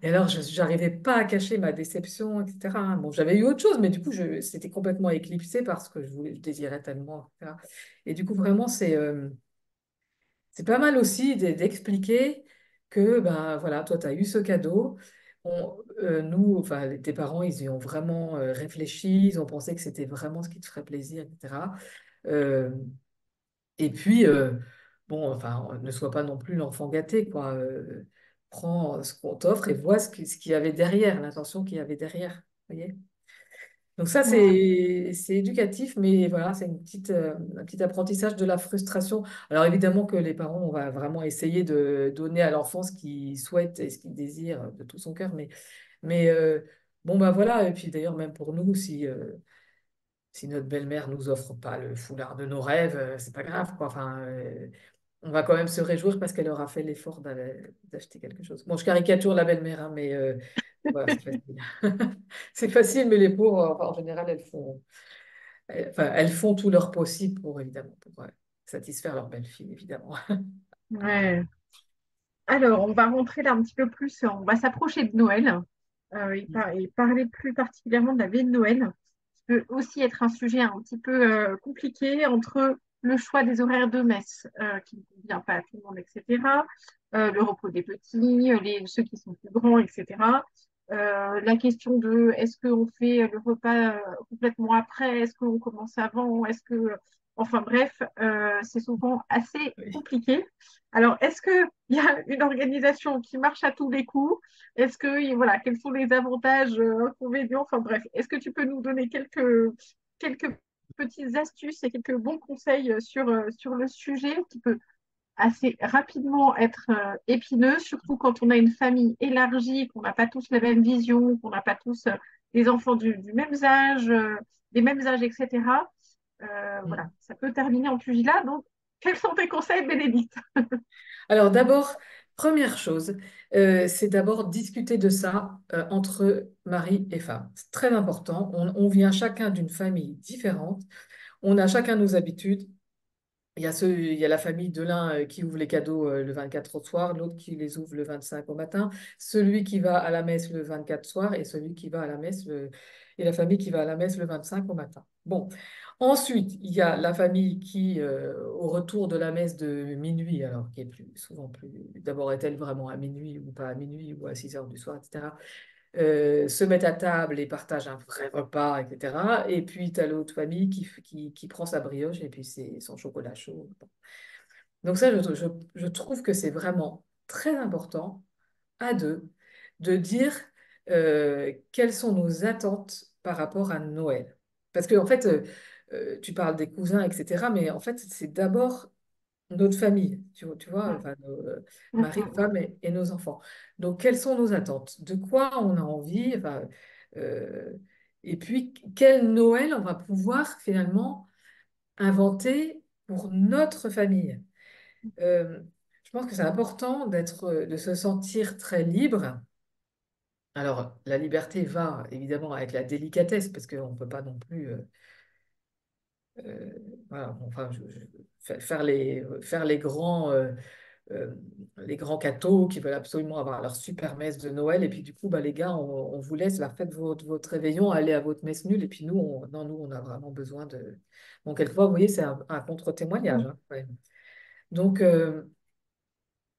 Et alors, je n'arrivais pas à cacher ma déception, etc., hein. Bon, j'avais eu autre chose, mais du coup, c'était complètement éclipsé parce que je désirais tellement, etc. Et du coup, vraiment, c'est pas mal aussi d'expliquer que, ben voilà, toi, tu as eu ce cadeau. Nous, enfin, tes parents, ils y ont vraiment réfléchi, ils ont pensé que c'était vraiment ce qui te ferait plaisir, etc. Euh, et puis, bon, enfin, ne sois pas non plus l'enfant gâté, quoi. Prends ce qu'on t'offre et vois ce qu'il y avait derrière, l'intention qu'il y avait derrière. Vous voyez? Donc ça,
Ouais.
c'est éducatif, mais voilà, c'est un petit apprentissage de la frustration. Alors évidemment que les parents, on va vraiment essayer de donner à l'enfant ce qu'il souhaite et ce qu'il désire de tout son cœur, mais bon, bah voilà, et puis d'ailleurs, même pour nous, si notre belle-mère nous offre pas le foulard de nos rêves, c'est pas grave, quoi. Enfin, on va quand même se réjouir parce qu'elle aura fait l'effort d'acheter quelque chose. Bon, je caricature la belle-mère, hein, mais voilà, c'est facile. C'est facile, mais les pauvres, enfin, en général, enfin, elles font tout leur possible pour, évidemment, pour satisfaire leur belle-fille, évidemment.
Ouais. Alors, on va rentrer là un petit peu plus, on va s'approcher de Noël et parler plus particulièrement de la veille de Noël, qui peut aussi être un sujet un petit peu compliqué entre le choix des horaires de messe qui ne convient pas à tout le monde, etc., le repos des petits, ceux qui sont plus grands, etc. La question de est-ce qu'on fait le repas complètement après, est-ce qu'on commence avant, est-ce que... Enfin bref, c'est souvent assez
Oui.
compliqué. Alors, est-ce qu'il y a une organisation qui marche à tous les coups? Est-ce que, voilà, quels sont les avantages, inconvénients? Enfin bref, est-ce que tu peux nous donner quelques petites astuces et quelques bons conseils sur le sujet qui peut assez rapidement être épineux, surtout quand on a une famille élargie, qu'on n'a pas tous la même vision, qu'on n'a pas tous des enfants du même âge, des mêmes âges, etc. Voilà,
Mm.
ça peut terminer en pugilat. Donc, quels sont tes conseils, Bénédicte?
Alors d'abord, première chose, c'est d'abord discuter de ça entre mari et femme. C'est très important. On vient chacun d'une famille différente. On a chacun nos habitudes. Il y a la famille de l'un qui ouvre les cadeaux le 24 au soir, l'autre qui les ouvre le 25 au matin, celui qui va à la messe le 24 soir et celui qui va à la messe et la famille qui va à la messe le 25 au matin. Bon. Ensuite, il y a la famille qui, au retour de la messe de minuit, alors qui est souvent plus, d'abord est-elle vraiment à minuit ou pas à minuit ou à 6 heures du soir, etc., se mettent à table et partagent un vrai repas, etc. Et puis, tu as l'autre famille qui prend sa brioche et puis c'est son chocolat chaud. Donc ça, je trouve que c'est vraiment très important à deux de dire quelles sont nos attentes par rapport à Noël. Parce que, en fait, tu parles des cousins, etc. Mais en fait, c'est d'abord notre famille, tu vois, enfin, mari, femme et nos enfants. Donc, quelles sont nos attentes? De quoi on a envie? Enfin, euh, et puis, quel Noël on va pouvoir finalement inventer pour notre famille? Euh, je pense que c'est important de se sentir très libre. Alors, la liberté va évidemment avec la délicatesse, parce qu'on ne peut pas non plus euh, voilà, enfin, faire euh, les grands cathos qui veulent absolument avoir leur super messe de Noël. Et puis du coup, bah, les gars, on vous laisse, la fête votre réveillon, allez à votre messe nulle. Et puis nous, non, nous, on a vraiment besoin de... Bon, quelquefois, vous voyez, c'est un contre-témoignage, hein, quand même. Donc,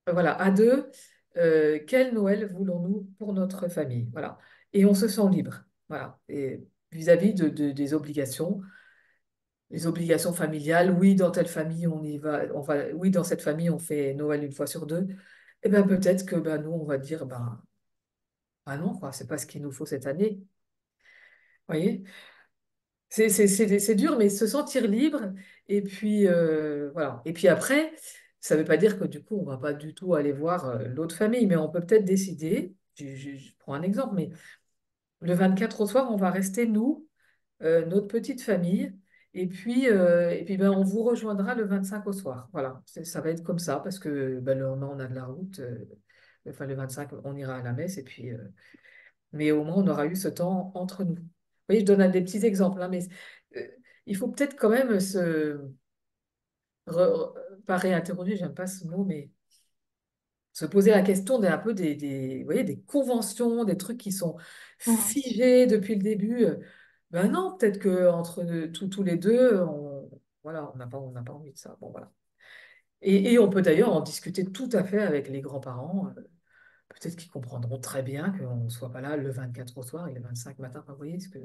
voilà, à deux, quel Noël voulons-nous pour notre famille? Voilà. Et on se sent libre. Voilà. Et vis-à-vis des obligations. Les obligations familiales, oui, dans telle famille, oui, dans cette famille, on fait Noël une fois sur deux. Eh bien, peut-être que ben, nous, on va dire, ben non, quoi, c'est pas ce qu'il nous faut cette année. Vous voyez? C'est dur, mais se sentir libre. Et puis, voilà. Et puis après, ça ne veut pas dire que du coup, on va pas du tout aller voir l'autre famille, mais on peut peut-être décider, je prends un exemple, mais le 24 au soir, on va rester, nous, notre petite famille. Et puis ben, on vous rejoindra le 25 au soir. Voilà, ça va être comme ça parce que ben, le lendemain, on a de la route. Enfin, le 25 on ira à la messe. Mais au moins, on aura eu ce temps entre nous. Vous voyez, je donne des petits exemples, hein, mais euh, il faut peut-être quand même pas réinterroger, j'aime pas ce mot, mais se poser la question un peu vous voyez, des conventions, des trucs qui sont figés depuis le début. Ben non, peut-être que entre tous les deux, voilà, on n'a pas envie de ça. Bon, voilà. Et on peut d'ailleurs en discuter tout à fait avec les grands-parents. Peut-être qu'ils comprendront très bien qu'on ne soit pas là le 24 au soir et le 25 matin. Enfin, vous voyez ce que...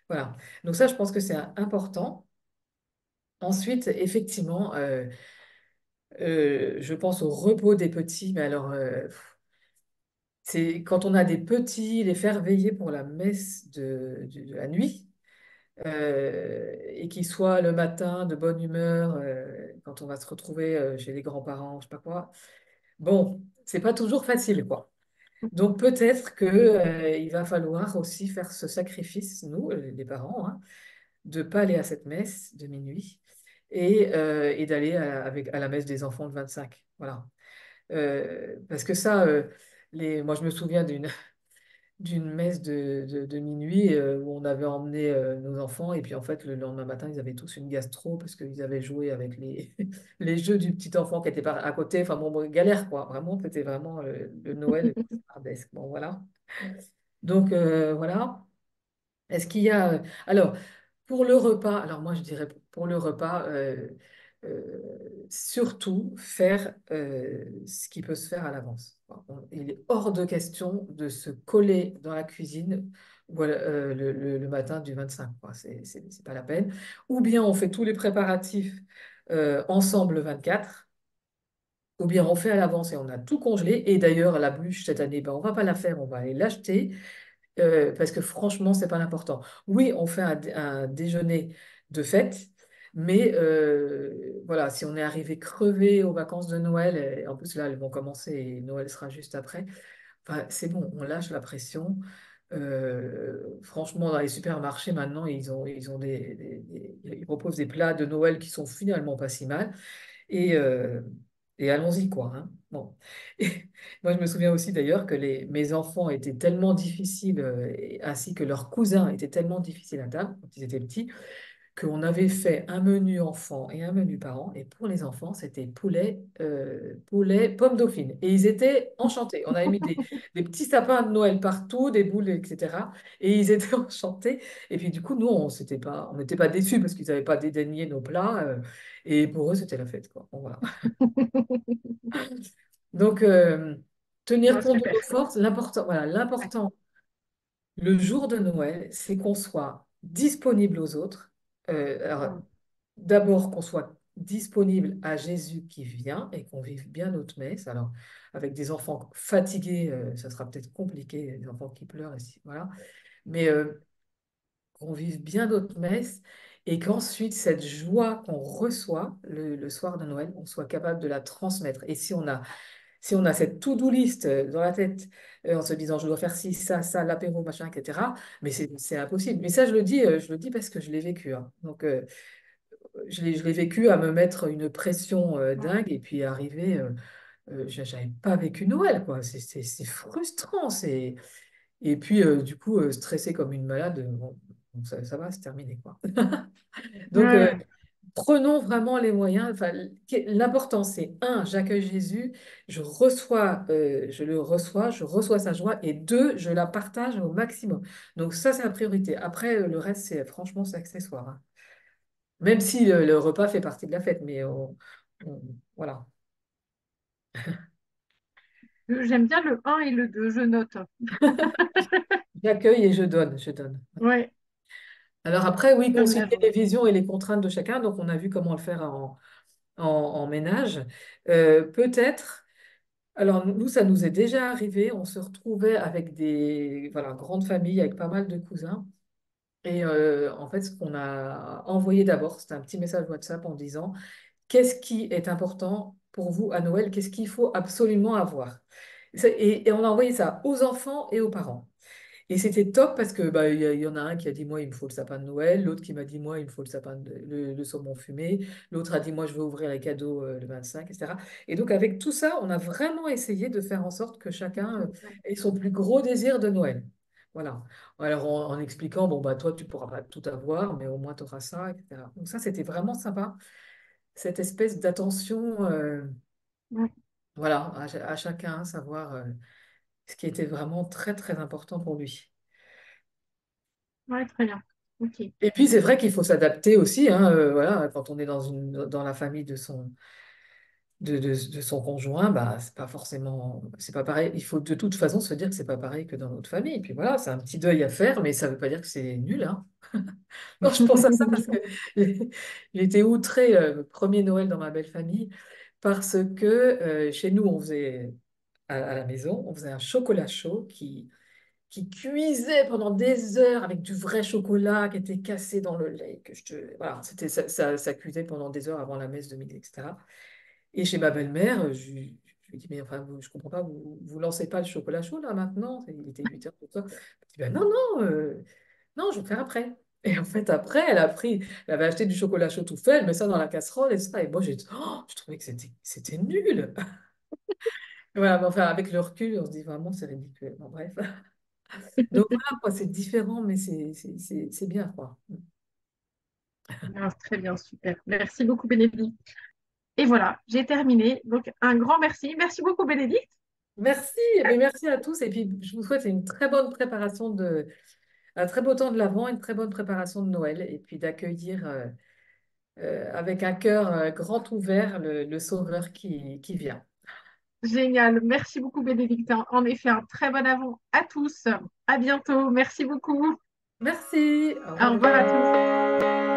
Voilà. Donc ça, je pense que c'est important. Ensuite, effectivement, je pense au repos des petits. Mais alors, c'est quand on a des petits, les faire veiller pour la messe de la nuit. et qu'il soit le matin de bonne humeur quand on va se retrouver chez les grands-parents, je sais pas quoi. Bon, c'est pas toujours facile, quoi. Donc peut-être que, il va falloir aussi faire ce sacrifice, nous, les parents, hein, de pas aller à cette messe de minuit et d'aller à la messe des enfants le 25. Voilà. Parce que ça, moi je me souviens d'une messe de minuit où on avait emmené nos enfants et puis en fait le lendemain matin ils avaient tous une gastro parce qu'ils avaient joué avec les, les jeux du petit enfant qui était à côté. Enfin bon, galère quoi. Vraiment, c'était vraiment le Noël cauchemardesque. Bon voilà. Donc voilà. Est-ce qu'il y a... alors, pour le repas, alors moi je dirais pour le repas, surtout faire ce qui peut se faire à l'avance. Il est hors de question de se coller dans la cuisine le matin du 25, quoi. C'est pas la peine. Ou bien on fait tous les préparatifs ensemble le 24, ou bien on fait à l'avance et on a tout congelé. Et d'ailleurs, la bûche cette année, ben, on va pas la faire, on va aller l'acheter parce que franchement, c'est pas l'important. Oui, on fait un déjeuner de fête, mais voilà, si on est arrivé crevé aux vacances de Noël, et en plus là, elles vont commencer et Noël sera juste après, enfin, c'est bon, on lâche la pression. Franchement, dans les supermarchés, maintenant, ils ont ils proposent des plats de Noël qui sont finalement pas si mal. Et, euh, et allons-y, quoi, hein. Bon. Et moi, je me souviens aussi d'ailleurs que mes enfants étaient tellement difficiles, ainsi que leurs cousins étaient tellement difficiles à table quand ils étaient petits, qu'on avait fait un menu enfant et un menu parent. Et pour les enfants, c'était poulet, pomme dauphine. Et ils étaient enchantés. On avait mis des petits sapins de Noël partout, des boules, etc. Et ils étaient enchantés. Et puis du coup, nous, on n'était pas déçus parce qu'ils n'avaient pas dédaigné nos plats. Et pour eux, c'était la fête, quoi. Bon, voilà. Donc, tenir
Bon,
compte de
super.
nos forces, l'important, voilà,
Ouais.
l'important, le jour de Noël, c'est qu'on soit disponible aux autres. Alors,
Mm.
d'abord, qu'on soit disponible à Jésus qui vient et qu'on vive bien notre messe. Alors, avec des enfants fatigués, ça sera peut-être compliqué, des enfants qui pleurent, voilà. Mais qu'on vive bien notre messe et qu'ensuite, cette joie qu'on reçoit le soir de Noël, on soit capable de la transmettre. Et si on a cette to-do list dans la tête, en se disant je dois faire ci, ça, l'apéro, machin, etc., mais c'est impossible. Mais ça, je le dis parce que je l'ai vécu, hein. Donc, je l'ai vécu à me mettre une pression
Mm.
dingue et puis arriver, j'avais pas vécu Noël, quoi. C'est frustrant. Et puis, du coup, stressé comme une malade, bon, donc ça va, c'est terminé, quoi. Donc,
Ouais.
prenons vraiment les moyens. Enfin, l'important, c'est un, j'accueille Jésus, je reçois sa joie, et deux, je la partage au maximum. Donc ça, c'est la priorité. Après, le reste, franchement, c'est accessoire, hein. Même si le repas fait partie de la fête, mais voilà.
J'aime bien le un et le 2, je note.
J'accueille et je donne, je donne.
Ouais,
Alors après, oui,
comme
concilier
l'avant.
les visions et les contraintes de chacun. Donc, on a vu comment le faire en ménage. Peut-être. Alors, nous, ça nous est déjà arrivé. On se retrouvait avec voilà, grandes familles, avec pas mal de cousins. Et en fait, ce qu'on a envoyé d'abord, c'était un petit message WhatsApp en disant, qu'est-ce qui est important pour vous à Noël? Qu'est-ce qu'il faut absolument avoir? Et on a envoyé ça aux enfants et aux parents. Et c'était top parce que bah, il y en a un qui a dit, moi, il me faut le sapin de Noël. L'autre qui m'a dit, moi, il me faut le saumon fumé. L'autre a dit, moi, je veux ouvrir les cadeaux le 25, etc. Et donc, avec tout ça, on a vraiment essayé de faire en sorte que chacun ait son plus gros désir de Noël. Voilà. Alors, en expliquant, bon, bah, toi, tu pourras pas tout avoir, mais au moins, tu auras ça, etc. Donc, ça, c'était vraiment sympa, cette espèce d'attention,
Ouais,
voilà, à chacun, savoir ce qui était vraiment très, très important pour lui.
ouais, très bien. Ok.
Et puis, c'est vrai qu'il faut s'adapter aussi, hein, voilà, quand on est dans la famille de son conjoint, bah, c'est pas pareil. Il faut de toute façon se dire que c'est pas pareil que dans notre famille. Et puis voilà, c'est un petit deuil à faire, mais ça veut pas dire que c'est nul, hein. Non, je pense à ça parce que j'étais outrée le premier Noël dans ma belle famille parce que chez nous, on faisait à la maison, on faisait un chocolat chaud qui cuisait pendant des heures avec du vrai chocolat qui était cassé dans le lait. Voilà, ça cuisait pendant des heures avant la messe de midi, etc. Et chez ma belle-mère, je lui dis, mais enfin, je comprends pas, vous lancez pas le chocolat chaud là maintenant? Il était 8 heures tout ça. Elle dit, ben non, non, non, je vais le faire après. Et en fait, après, elle avait acheté du chocolat chaud tout fait, elle met ça dans la casserole et ça. Et moi, je trouvais que c'était nul. Voilà, mais enfin, avec le recul, on se dit vraiment, c'est ridicule. Bon, bref. Donc voilà, quoi, c'est différent, mais c'est bien, quoi.
Ah, très bien, super. Merci beaucoup, Bénédicte. Et voilà, j'ai terminé. Donc, un grand merci. Merci beaucoup, Bénédicte.
Merci, et bien, merci à tous. Et puis, je vous souhaite une très bonne préparation un très beau temps de l'Avent, une très bonne préparation de Noël, et puis d'accueillir avec un cœur grand ouvert le Sauveur qui vient.
Génial. Merci beaucoup, Bénédicte. En effet, un très bon avant à tous. À bientôt. Merci beaucoup.
Merci, au
Au
revoir.
revoir à tous.